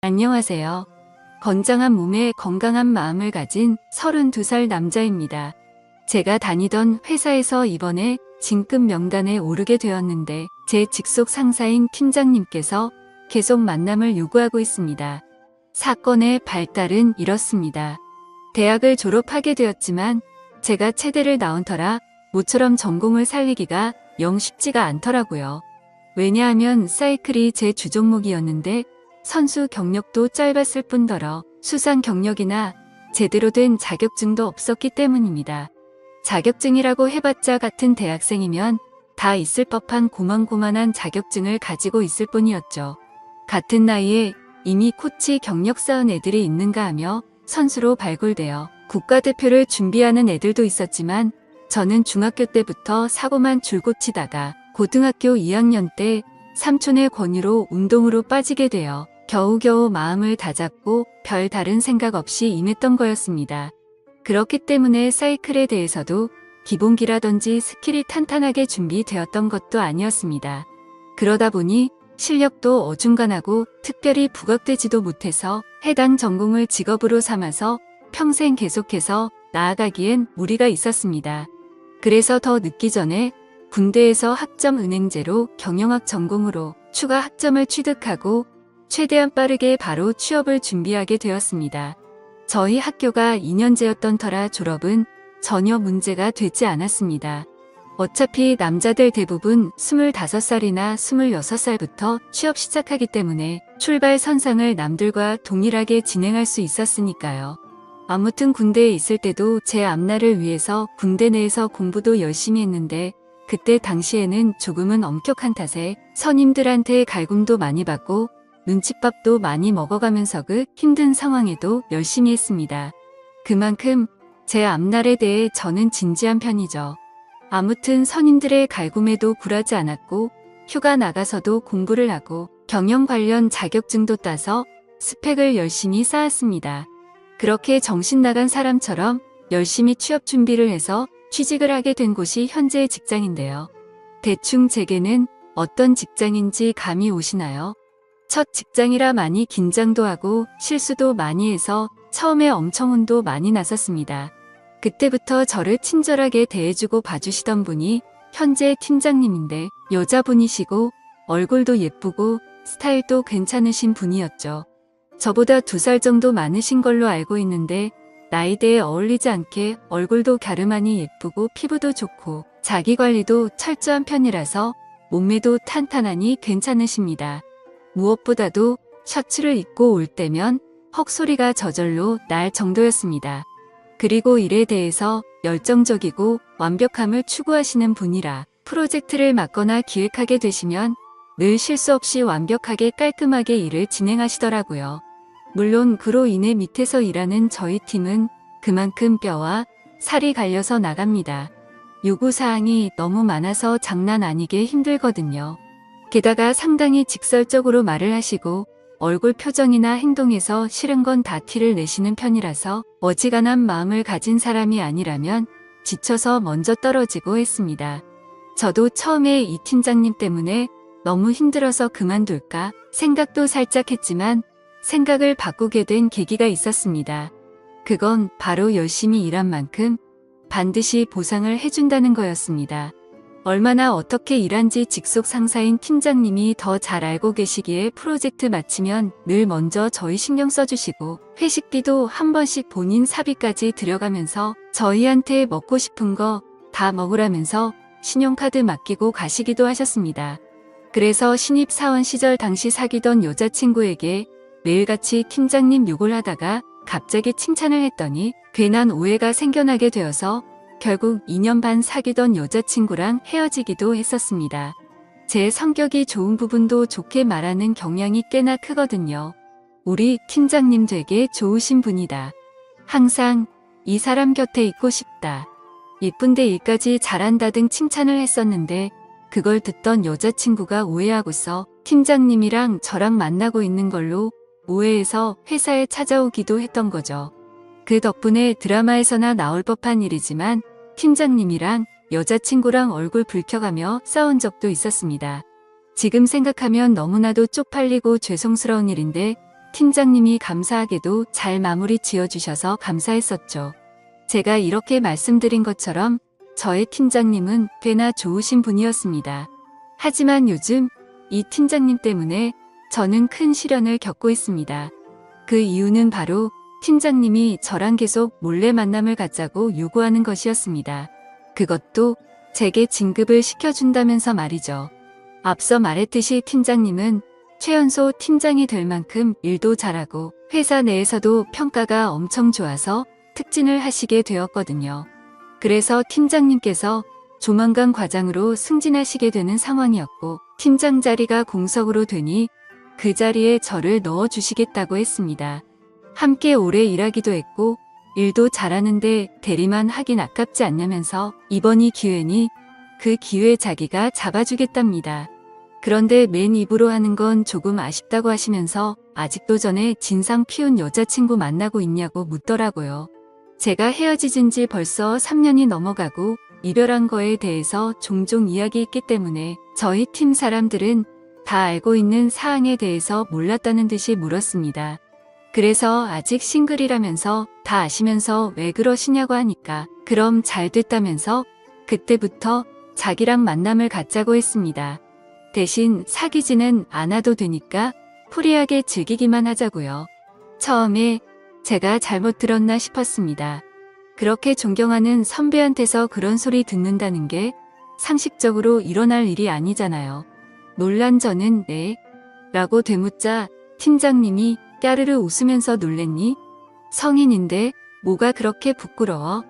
안녕하세요. 건장한 몸에 건강한 마음을 가진 32살 남자입니다. 제가 다니던 회사에서 이번에 진급 명단에 오르게 되었는데 제 직속 상사인 팀장님께서 계속 만남을 요구하고 있습니다. 사건의 발달은 이렇습니다. 대학을 졸업하게 되었지만 제가 체대를 나온 터라 모처럼 전공을 살리기가 영 쉽지가 않더라고요. 왜냐하면 사이클이 제 주종목이었는데 선수 경력도 짧았을 뿐더러 수상 경력이나 제대로 된 자격증도 없었기 때문입니다. 자격증이라고 해봤자 같은 대학생이면 다 있을 법한 고만고만한 자격증을 가지고 있을 뿐이었죠. 같은 나이에 이미 코치 경력 쌓은 애들이 있는가 하며 선수로 발굴되어 국가대표를 준비하는 애들도 있었지만 저는 중학교 때부터 사고만 줄곧 치다가 고등학교 2학년 때 삼촌의 권유로 운동으로 빠지게 되어 겨우겨우 마음을 다잡고 별 다른 생각 없이 임했던 거였습니다. 그렇기 때문에 사이클에 대해서도 기본기라든지 스킬이 탄탄하게 준비되었던 것도 아니었습니다. 그러다 보니 실력도 어중간하고 특별히 부각되지도 못해서 해당 전공을 직업으로 삼아서 평생 계속해서 나아가기엔 무리가 있었습니다. 그래서 더 늦기 전에 군대에서 학점 은행제로 경영학 전공으로 추가 학점을 취득하고 최대한 빠르게 바로 취업을 준비하게 되었습니다. 저희 학교가 2년제였던 터라 졸업은 전혀 문제가 되지 않았습니다. 어차피 남자들 대부분 25살이나 26살부터 취업 시작하기 때문에 출발 선상을 남들과 동일하게 진행할 수 있었으니까요. 아무튼 군대에 있을 때도 제 앞날을 위해서 군대 내에서 공부도 열심히 했는데 그때 당시에는 조금은 엄격한 탓에 선임들한테 갈굼도 많이 받고 눈칫밥도 많이 먹어가면서 그 힘든 상황에도 열심히 했습니다. 그만큼 제 앞날에 대해 저는 진지한 편이죠. 아무튼 선임들의 갈굼에도 굴하지 않았고 휴가 나가서도 공부를 하고 경영 관련 자격증도 따서 스펙을 열심히 쌓았습니다. 그렇게 정신 나간 사람처럼 열심히 취업 준비를 해서 취직을 하게 된 곳이 현재의 직장인데요. 대충 제게는 어떤 직장인지 감이 오시나요? 첫 직장이라 많이 긴장도 하고 실수도 많이 해서 처음에 엄청 혼도 많이 났었습니다. 그때부터 저를 친절하게 대해주고 봐주시던 분이 현재 팀장님인데 여자분이시고 얼굴도 예쁘고 스타일도 괜찮으신 분이었죠. 저보다 2살 정도 많으신 걸로 알고 있는데 나이대에 어울리지 않게 얼굴도 갸름하니 예쁘고 피부도 좋고 자기관리도 철저한 편이라서 몸매도 탄탄하니 괜찮으십니다. 무엇보다도 셔츠를 입고 올 때면 헉소리가 저절로 날 정도였습니다. 그리고 일에 대해서 열정적이고 완벽함을 추구하시는 분이라 프로젝트를 맡거나 기획하게 되시면 늘 실수 없이 완벽하게 깔끔하게 일을 진행하시더라고요. 물론 그로 인해 밑에서 일하는 저희 팀은 그만큼 뼈와 살이 갈려서 나갑니다. 요구사항이 너무 많아서 장난 아니게 힘들거든요. 게다가 상당히 직설적으로 말을 하시고 얼굴 표정이나 행동에서 싫은 건 다 티를 내시는 편이라서 어지간한 마음을 가진 사람이 아니라면 지쳐서 먼저 떨어지고 했습니다. 저도 처음에 이 팀장님 때문에 너무 힘들어서 그만둘까 생각도 살짝 했지만 생각을 바꾸게 된 계기가 있었습니다. 그건 바로 열심히 일한 만큼 반드시 보상을 해준다는 거였습니다. 얼마나 어떻게 일한지 직속 상사인 팀장님이 더 잘 알고 계시기에 프로젝트 마치면 늘 먼저 저희 신경 써주시고 회식비도 한 번씩 본인 사비까지 들여가면서 저희한테 먹고 싶은 거 다 먹으라면서 신용카드 맡기고 가시기도 하셨습니다. 그래서 신입사원 시절 당시 사귀던 여자친구에게 매일같이 팀장님 욕을 하다가 갑자기 칭찬을 했더니 괜한 오해가 생겨나게 되어서 결국 2년 반 사귀던 여자친구랑 헤어지기도 했었습니다. 제 성격이 좋은 부분도 좋게 말하는 경향이 꽤나 크거든요. 우리 팀장님 되게 좋으신 분이다. 항상 이 사람 곁에 있고 싶다. 예쁜데 일까지 잘한다 등 칭찬을 했었는데 그걸 듣던 여자친구가 오해하고서 팀장님이랑 저랑 만나고 있는 걸로 오해해서 회사에 찾아오기도 했던 거죠. 그 덕분에 드라마에서나 나올 법한 일이지만 팀장님이랑 여자친구랑 얼굴 붉혀가며 싸운 적도 있었습니다. 지금 생각하면 너무나도 쪽팔리고 죄송스러운 일인데 팀장님이 감사하게도 잘 마무리 지어주셔서 감사했었죠. 제가 이렇게 말씀드린 것처럼 저의 팀장님은 꽤나 좋으신 분이었습니다. 하지만 요즘 이 팀장님 때문에 저는 큰 시련을 겪고 있습니다. 그 이유는 바로 팀장님이 저랑 계속 몰래 만남을 갖자고 요구하는 것이었습니다. 그것도 제게 진급을 시켜준다면서 말이죠. 앞서 말했듯이 팀장님은 최연소 팀장이 될 만큼 일도 잘하고 회사 내에서도 평가가 엄청 좋아서 특진을 하시게 되었거든요. 그래서 팀장님께서 조만간 과장으로 승진하시게 되는 상황이었고 팀장 자리가 공석으로 되니 그 자리에 저를 넣어주시겠다고 했습니다. 함께 오래 일하기도 했고 일도 잘하는데 대리만 하긴 아깝지 않냐면서 이번이 기회니 그 기회 자기가 잡아주겠답니다. 그런데 맨 입으로 하는 건 조금 아쉽다고 하시면서 아직도 전에 진상 피운 여자친구 만나고 있냐고 묻더라고요. 제가 헤어지진 지 벌써 3년이 넘어가고 이별한 거에 대해서 종종 이야기했기 때문에 저희 팀 사람들은 다 알고 있는 사항에 대해서 몰랐다는 듯이 물었습니다. 그래서 아직 싱글이라면서 다 아시면서 왜 그러시냐고 하니까 그럼 잘 됐다면서 그때부터 자기랑 만남을 갖자고 했습니다. 대신 사귀지는 않아도 되니까 프리하게 즐기기만 하자고요. 처음에 제가 잘못 들었나 싶었습니다. 그렇게 존경하는 선배한테서 그런 소리 듣는다는 게 상식적으로 일어날 일이 아니잖아요. 놀란 저는 네? 라고 되묻자 팀장님이 까르르 웃으면서 놀랬니? 성인인데 뭐가 그렇게 부끄러워?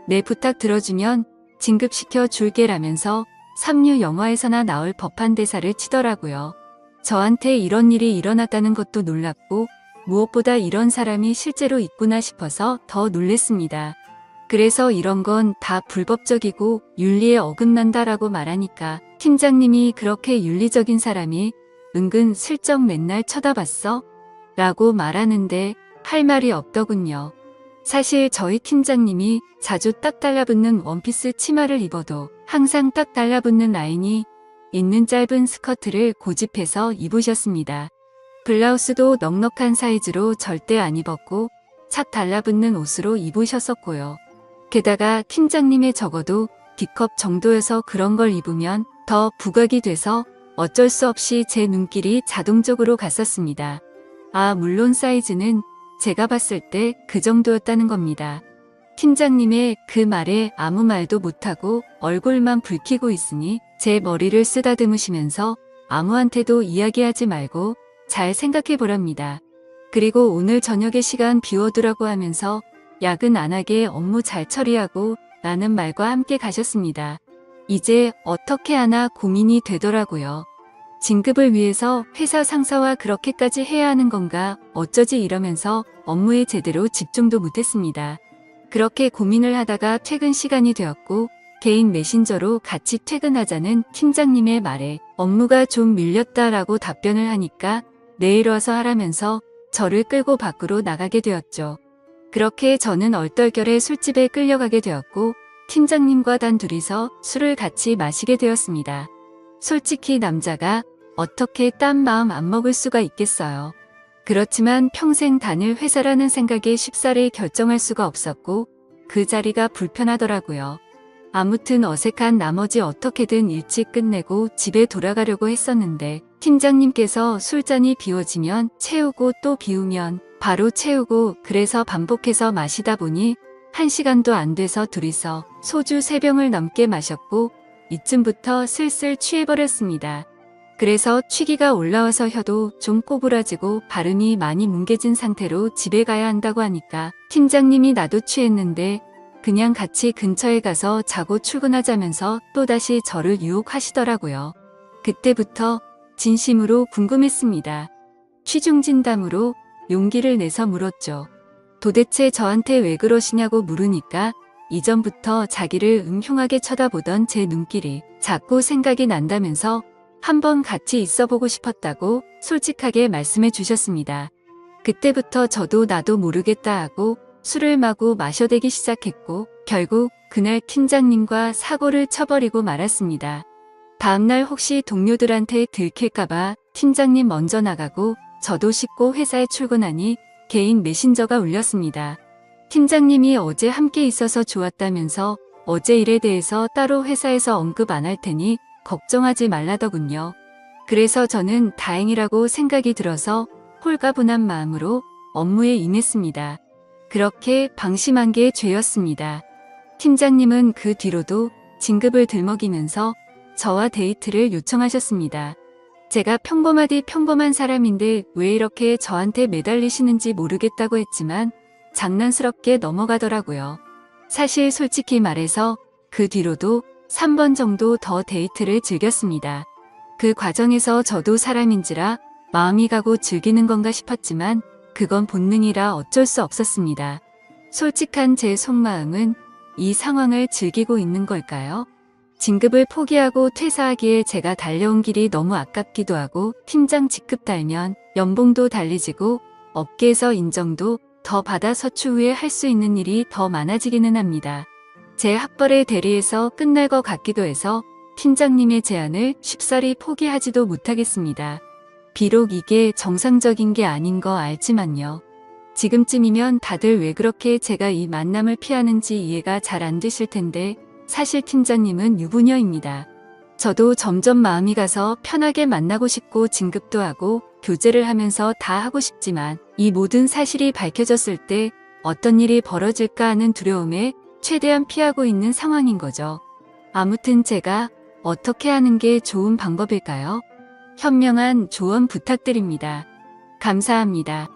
내 부탁 들어주면 진급시켜 줄게라면서 삼류 영화에서나 나올 법한 대사를 치더라고요. 저한테 이런 일이 일어났다는 것도 놀랍고 무엇보다 이런 사람이 실제로 있구나 싶어서 더 놀랬습니다. 그래서 이런 건 다 불법적이고 윤리에 어긋난다라고 말하니까 팀장님이 그렇게 윤리적인 사람이 은근 슬쩍 맨날 쳐다봤어? 라고 말하는데 할 말이 없더군요. 사실 저희 팀장님이 자주 딱 달라붙는 원피스 치마를 입어도 항상 딱 달라붙는 라인이 있는 짧은 스커트를 고집해서 입으셨습니다. 블라우스도 넉넉한 사이즈로 절대 안 입었고 착 달라붙는 옷으로 입으셨었고요. 게다가 팀장님의 적어도 D컵 정도여서 그런 걸 입으면 더 부각이 돼서 어쩔 수 없이 제 눈길이 자동적으로 갔었습니다. 아, 물론 사이즈는 제가 봤을 때 그 정도였다는 겁니다. 팀장님의 그 말에 아무 말도 못하고 얼굴만 붉히고 있으니 제 머리를 쓰다듬으시면서 아무한테도 이야기하지 말고 잘 생각해 보랍니다. 그리고 오늘 저녁에 시간 비워두라고 하면서 야근 안 하게 업무 잘 처리하고 라는 말과 함께 가셨습니다. 이제 어떻게 하나 고민이 되더라고요. 진급을 위해서 회사 상사와 그렇게까지 해야 하는 건가 어쩌지 이러면서 업무에 제대로 집중도 못했습니다. 그렇게 고민을 하다가 퇴근 시간이 되었고 개인 메신저로 같이 퇴근하자는 팀장님의 말에 업무가 좀 밀렸다라고 답변을 하니까 내일 와서 하라면서 저를 끌고 밖으로 나가게 되었죠. 그렇게 저는 얼떨결에 술집에 끌려가게 되었고 팀장님과 단 둘이서 술을 같이 마시게 되었습니다. 솔직히 남자가 어떻게 딴 마음 안 먹을 수가 있겠어요. 그렇지만 평생 다닐 회사라는 생각에 쉽사리 결정할 수가 없었고 그 자리가 불편하더라고요. 아무튼 어색한 나머지 어떻게든 일찍 끝내고 집에 돌아가려고 했었는데 팀장님께서 술잔이 비워지면 채우고 또 비우면 바로 채우고 그래서 반복해서 마시다 보니 1시간도 안 돼서 둘이서 소주 3병을 넘게 마셨고 이쯤부터 슬슬 취해버렸습니다. 그래서 취기가 올라와서 혀도 좀 꼬부라지고 발음이 많이 뭉개진 상태로 집에 가야 한다고 하니까 팀장님이 나도 취했는데 그냥 같이 근처에 가서 자고 출근하자면서 또다시 저를 유혹하시더라고요. 그때부터 진심으로 궁금했습니다. 취중진담으로 용기를 내서 물었죠. 도대체 저한테 왜 그러시냐고 물으니까 이전부터 자기를 음흉하게 쳐다보던 제 눈길이 자꾸 생각이 난다면서 한번 같이 있어보고 싶었다고 솔직하게 말씀해 주셨습니다. 그때부터 저도 나도 모르겠다 하고 술을 마구 마셔대기 시작했고 결국 그날 팀장님과 사고를 쳐버리고 말았습니다. 다음날 혹시 동료들한테 들킬까봐 팀장님 먼저 나가고 저도 씻고 회사에 출근하니 개인 메신저가 울렸습니다. 팀장님이 어제 함께 있어서 좋았다면서 어제 일에 대해서 따로 회사에서 언급 안 할 테니 걱정하지 말라더군요. 그래서 저는 다행이라고 생각이 들어서 홀가분한 마음으로 업무에 임했습니다. 그렇게 방심한 게 죄였습니다. 팀장님은 그 뒤로도 진급을 들먹이면서 저와 데이트를 요청하셨습니다. 제가 평범하디 평범한 사람인데 왜 이렇게 저한테 매달리시는지 모르겠다고 했지만 장난스럽게 넘어가더라고요. 사실 솔직히 말해서 그 뒤로도 3번 정도 더 데이트를 즐겼습니다. 그 과정에서 저도 사람인지라 마음이 가고 즐기는 건가 싶었지만 그건 본능이라 어쩔 수 없었습니다. 솔직한 제 속마음은 이 상황을 즐기고 있는 걸까요? 진급을 포기하고 퇴사하기에 제가 달려온 길이 너무 아깝기도 하고 팀장 직급 달면 연봉도 달리지고 업계에서 인정도 더 받아서 추후에 할 수 있는 일이 더 많아지기는 합니다. 제 학벌의 대리에서 끝날 것 같기도 해서 팀장님의 제안을 쉽사리 포기하지도 못하겠습니다. 비록 이게 정상적인 게 아닌 거 알지만요. 지금쯤이면 다들 왜 그렇게 제가 이 만남을 피하는지 이해가 잘 안 되실 텐데 사실 팀장님은 유부녀입니다. 저도 점점 마음이 가서 편하게 만나고 싶고 진급도 하고 교제를 하면서 다 하고 싶지만 이 모든 사실이 밝혀졌을 때 어떤 일이 벌어질까 하는 두려움에 최대한 피하고 있는 상황인 거죠. 아무튼 제가 어떻게 하는 게 좋은 방법일까요? 현명한 조언 부탁드립니다. 감사합니다.